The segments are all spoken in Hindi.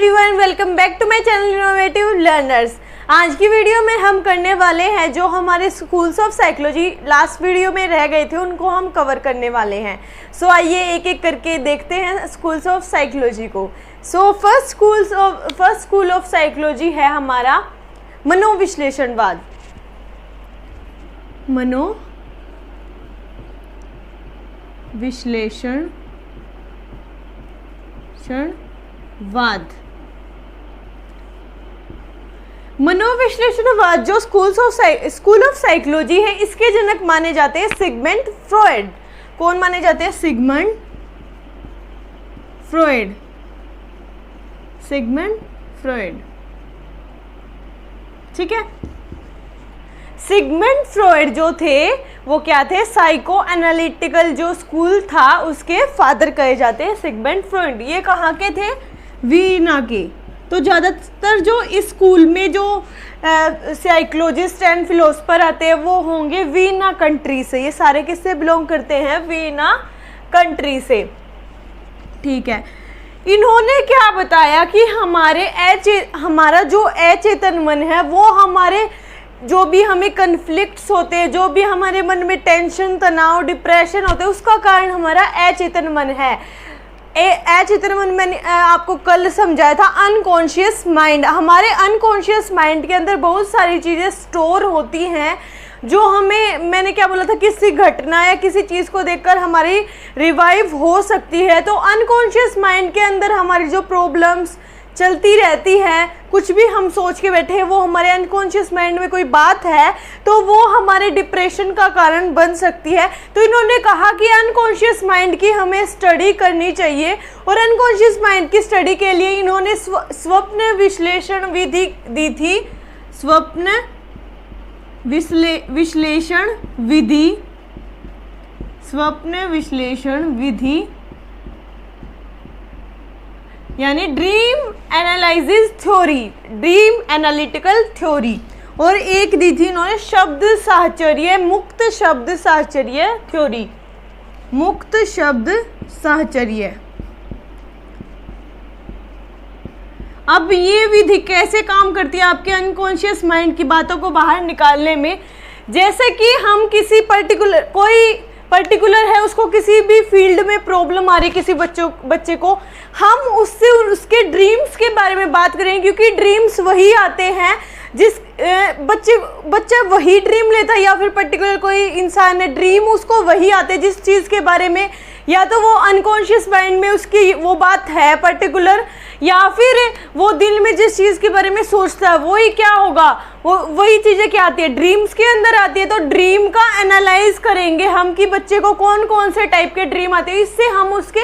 Everyone, welcome back to my channel innovative learners. आज की वीडियो में हम करने वाले हैं जो हमारे schools of psychology last video में रह गए थे उनको हम कवर करने वाले हैं। सो आइए एक एक करके देखते हैं स्कूल्स ऑफ साइकोलॉजी को। So first school of psychology है हमारा मनोविश्लेषणवाद। मनोविश्लेषणवाद जो स्कूल ऑफ साइकोलॉजी है, इसके जनक माने जाते हैं सिगमंड फ्रॉयड। कौन माने जाते हैं? Sigmund Freud. ठीक है। सिगमंड फ्रॉयड जो थे वो क्या थे? साइको एनालिटिकल जो स्कूल था उसके फादर कहे जाते हैं सिगमंड फ्रॉयड। ये कहाँ के थे? वीना के। तो ज़्यादातर जो इस स्कूल में जो साइकोलॉजिस्ट एंड फिलोसफर आते हैं वो होंगे वीना कंट्री से। ये सारे किससे बिलोंग करते हैं? वीना कंट्री से। ठीक है। इन्होंने क्या बताया कि हमारा जो अचेतन मन है वो हमारे जो भी हमें कन्फ्लिक्ट्स होते हैं, जो भी हमारे मन में टेंशन, तनाव, डिप्रेशन होते हैं, उसका कारण हमारा अचेतन मन है। अचेतन मन मैंने आपको कल समझाया था अनकॉन्शियस माइंड। हमारे अनकॉन्शियस माइंड के अंदर बहुत सारी चीज़ें स्टोर होती हैं जो मैंने क्या बोला था, किसी घटना या किसी चीज़ को देखकर हमारी रिवाइव हो सकती है। तो अनकॉन्शियस माइंड के अंदर हमारी जो प्रॉब्लम्स चलती रहती है, कुछ भी हम सोच के बैठे हैं, वो हमारे अनकॉन्शियस माइंड में कोई बात है तो वो हमारे डिप्रेशन का कारण बन सकती है। तो इन्होंने कहा कि अनकॉन्शियस माइंड की हमें स्टडी करनी चाहिए और अनकॉन्शियस माइंड की स्टडी के लिए इन्होंने स्वप्न विश्लेषण विधि दी थी। स्वप्न विश्लेषण विधि यानी ड्रीम एनालिटिकल थ्योरी। और एक दी थी इन्होंने मुक्त शब्द साहचर्य थ्योरी। अब ये विधि कैसे काम करती है आपके अनकॉन्शियस माइंड की बातों को बाहर निकालने में? जैसे कि हम किसी पर्टिकुलर है, उसको किसी भी फील्ड में प्रॉब्लम आ रही है, किसी बच्चे को, हम उससे उसके ड्रीम्स के बारे में बात करेंगे, क्योंकि ड्रीम्स वही आते हैं जिस बच्चा वही ड्रीम लेता है, या फिर पर्टिकुलर कोई इंसान है ड्रीम उसको वही आते हैं जिस चीज़ के बारे में या तो वो अनकॉन्शियस माइंड में उसकी वो बात है पर्टिकुलर, या फिर वो दिल में जिस चीज़ के बारे में सोचता है वही क्या होगा, वही चीज़ें क्या आती है? ड्रीम्स के अंदर आती है। तो ड्रीम का एनालाइज करेंगे हम कि बच्चे को कौन कौन से टाइप के ड्रीम आते हैं। इससे हम उसके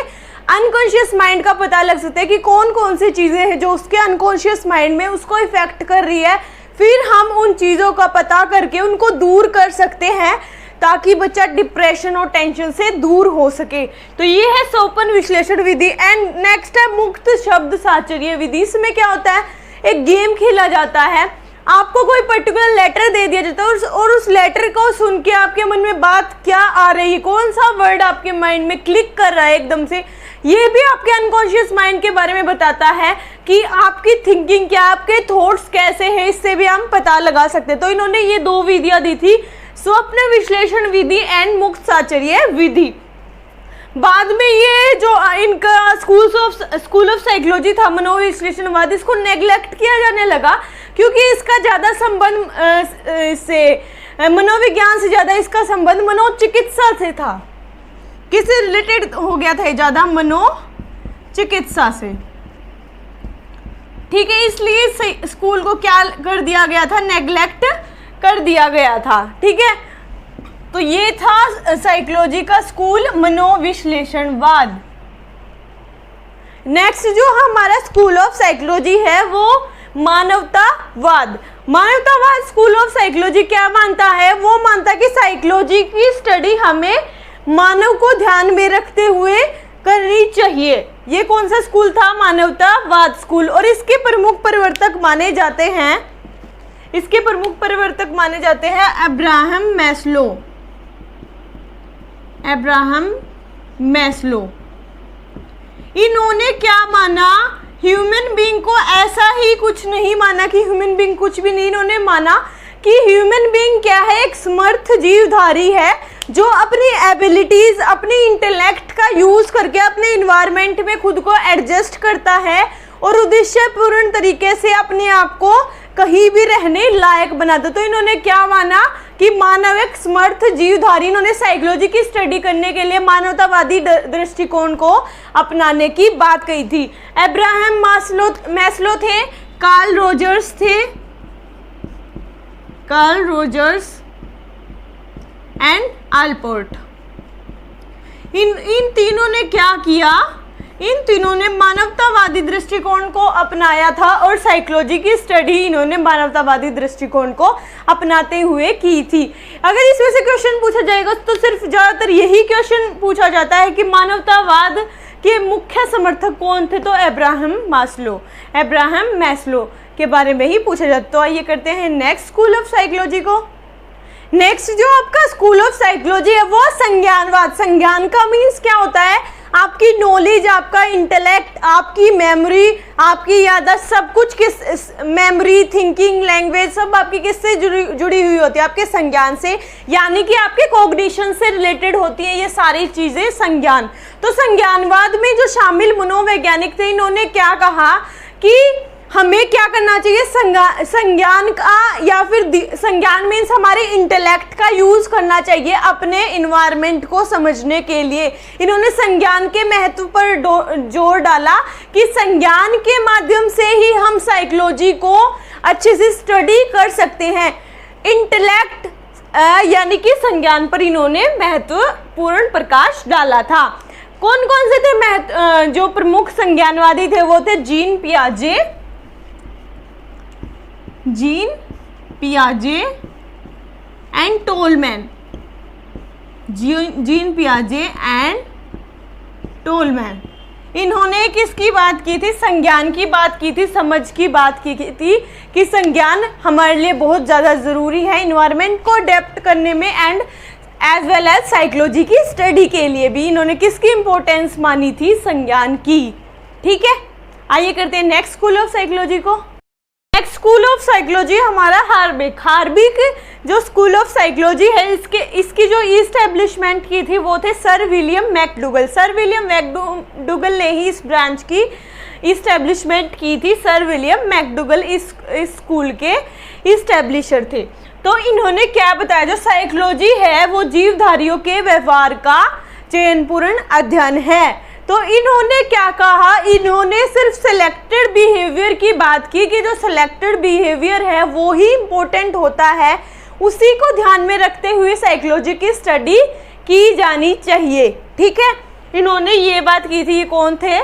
अनकॉन्शियस माइंड का पता लग सकता है कि कौन कौन सी चीज़ें हैं जो उसके अनकॉन्शियस माइंड में उसको इफेक्ट कर रही है। फिर हम उन चीज़ों का पता करके उनको दूर कर सकते हैं ताकि बच्चा डिप्रेशन और टेंशन से दूर हो सके। तो ये है स्वप्न विश्लेषण विधि। एंड नेक्स्ट है मुक्त शब्द साहचर्य विधि। इसमें क्या होता है? एक गेम खेला जाता है, आपको कोई पर्टिकुलर लेटर दे दिया जाता है और उस लेटर को सुन के आपके मन में बात क्या आ रही है, कौन सा वर्ड आपके माइंड में क्लिक कर रहा है एकदम से, ये भी आपके अनकॉन्शियस माइंड के बारे में बताता है कि आपकी थिंकिंग क्या, आपके थॉट्स कैसे हैं, इससे भी हम पता लगा सकते हैं। तो इन्होंने ये दो विधियां दी थी, स्वप्न विश्लेषण विधि एंड मुक्त साहचर्य विधि। बाद में ये जो इनका स्कूल ऑफ साइकोलॉजी था मनोविश्लेषणवाद, इसको नेग्लेक्ट किया जाने लगा क्योंकि इसका ज़्यादा संबंध इससे मनोविज्ञान से ज़्यादा इसका संबंध मनोचिकित्सा से था। किससे रिलेटेड हो गया था? ज़्यादा मनोचिकित्सा से। ठीक है, इसलिए स्कूल को क्या कर दिया गया था? नेग्लेक्ट कर दिया गया था। ठीक है, तो ये था साइकोलॉजी का स्कूल मनोविश्लेषणवाद। नेक्स्ट जो हमारा स्कूल ऑफ साइकोलॉजी है वो मानवतावाद। स्कूल ऑफ साइकोलॉजी क्या मानता है? वो मानता है कि साइकोलॉजी की स्टडी हमें मानव को ध्यान में रखते हुए करनी चाहिए। ये कौन सा स्कूल था? मानवतावाद स्कूल। और इसके प्रमुख प्रवर्तक माने जाते हैं अब्राहम मैस्लो। इन्होंने क्या माना ह्यूमन बीइंग को ऐसा ही कुछ नहीं माना कि ह्यूमन बीइंग कुछ भी नहीं, इन्होंने माना कि ह्यूमन बीइंग क्या है, एक समर्थ जीवधारी है जो अपनी एबिलिटीज, अपनी इंटेलेक्ट का यूज करके अपने इन्वायरमेंट में खुद को एडजस्ट करता है और उद्देश्यपूर्ण तरीके से अपने आप को कहीं भी रहने लायक बनाता। तो इन्होंने क्या माना कि मानव एक समर्थ जीवधारी, इन्होंने साइकोलॉजी की स्टडी करने के लिए मानवतावादी दृष्टिकोण को अपनाने की बात कही थी। अब्राहम मैस्लो थे, कार्ल रोजर्स थे, कार्ल रोजर्स एंड अल्पोर्ट। इन तीनों ने क्या किया, इन तीनों ने मानवतावादी दृष्टिकोण को अपनाया था और साइकोलॉजी की स्टडी इन्होंने मानवतावादी दृष्टिकोण को अपनाते हुए की थी। अगर इसमें से क्वेश्चन पूछा जाएगा तो सिर्फ ज़्यादातर यही क्वेश्चन पूछा जाता है कि मानवतावाद के मुख्य समर्थक कौन थे, तो अब्राहम मैस्लो के बारे में ही पूछा जाता। तो आइए करते हैं नेक्स्ट स्कूल ऑफ साइकोलॉजी को। नेक्स्ट जो आपका स्कूल ऑफ साइकोलॉजी है वो संज्ञानवाद। संज्ञान का मीन्स क्या होता है, आपकी नॉलेज, आपका इंटेलेक्ट, आपकी मेमोरी, आपकी याददाश्त, सब कुछ किस मेमोरी, थिंकिंग, लैंग्वेज सब आपकी किससे जुड़ी हुई होती है, आपके संज्ञान से, यानी कि आपके कॉग्निशन से रिलेटेड होती है ये सारी चीजें संज्ञान। तो संज्ञानवाद में जो शामिल मनोवैज्ञानिक थे, इन्होंने क्या कहा कि हमें क्या करना चाहिए, संज्ञान का या फिर संज्ञान मीन्स हमारे इंटेलेक्ट का यूज करना चाहिए अपने इन्वायरमेंट को समझने के लिए। इन्होंने संज्ञान के महत्व पर जोर डाला कि संज्ञान के माध्यम से ही हम साइकोलॉजी को अच्छे से स्टडी कर सकते हैं। इंटेलेक्ट यानी कि संज्ञान पर इन्होंने महत्वपूर्ण प्रकाश डाला था। कौन कौन से थे जो प्रमुख संज्ञानवादी थे, वो थे जीन पियाजे एंड टोलमैन। जीन पियाजे एंड टोलमैन, इन्होंने किसकी बात की थी, संज्ञान की बात की थी, समझ की बात की थी कि संज्ञान हमारे लिए बहुत ज़्यादा ज़रूरी है इन्वायरमेंट को अडेप्ट करने में and as well as psychology की स्टडी के लिए भी। इन्होंने किसकी इंपॉर्टेंस मानी थी, संज्ञान की। ठीक है, आइए करते हैं नेक्स्ट स्कूल ऑफ साइकोलॉजी को। नेक्स्ट स्कूल ऑफ साइकोलॉजी हमारा हार्विक जो स्कूल ऑफ साइकोलॉजी है, इसकी जो इस्टेब्लिशमेंट की थी वो थे sir William McDougall. Sir William McDougall ने ही इस ब्रांच की इस्टेब्लिशमेंट की थी। सर विलियम मैकडूगल इस स्कूल के इस्टेब्लिशर थे। तो इन्होंने क्या बताया, जो साइकोलॉजी है वो जीवधारियों के व्यवहार का चयनपूर्ण अध्ययन है। तो इन्होंने क्या कहा, इन्होंने सिर्फ सिलेक्टेड बिहेवियर की बात की कि जो सिलेक्टेड बिहेवियर है वो ही इम्पोर्टेंट होता है, उसी को ध्यान में रखते हुए साइकोलॉजी की स्टडी की जानी चाहिए। ठीक है, इन्होंने ये बात की थी। ये कौन थे,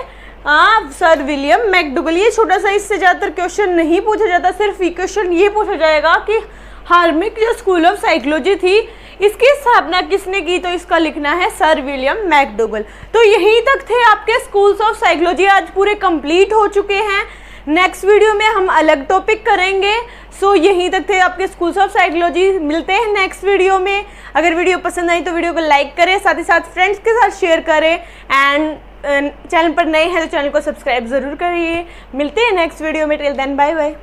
सर विलियम मैकडूगल। ये छोटा सा, इससे ज़्यादातर क्वेश्चन नहीं पूछा जाता, सिर्फ क्वेश्चन ये पूछा जाएगा कि हार्विक जो स्कूल ऑफ साइकोलॉजी थी इसकी स्थापना किसने की, तो इसका लिखना है सर विलियम मैकडूगल। तो यहीं तक थे आपके स्कूल्स ऑफ साइकोलॉजी, आज पूरे कंप्लीट हो चुके हैं। नेक्स्ट वीडियो में हम अलग टॉपिक करेंगे। सो यहीं तक थे आपके स्कूल्स ऑफ साइकोलॉजी। मिलते हैं नेक्स्ट वीडियो में। अगर वीडियो पसंद आई तो वीडियो को लाइक करें, साथ ही साथ फ्रेंड्स के साथ शेयर करें एंड चैनल पर नए हैं तो चैनल को सब्सक्राइब ज़रूर करिए। मिलते हैं नेक्स्ट वीडियो में। Till then bye bye.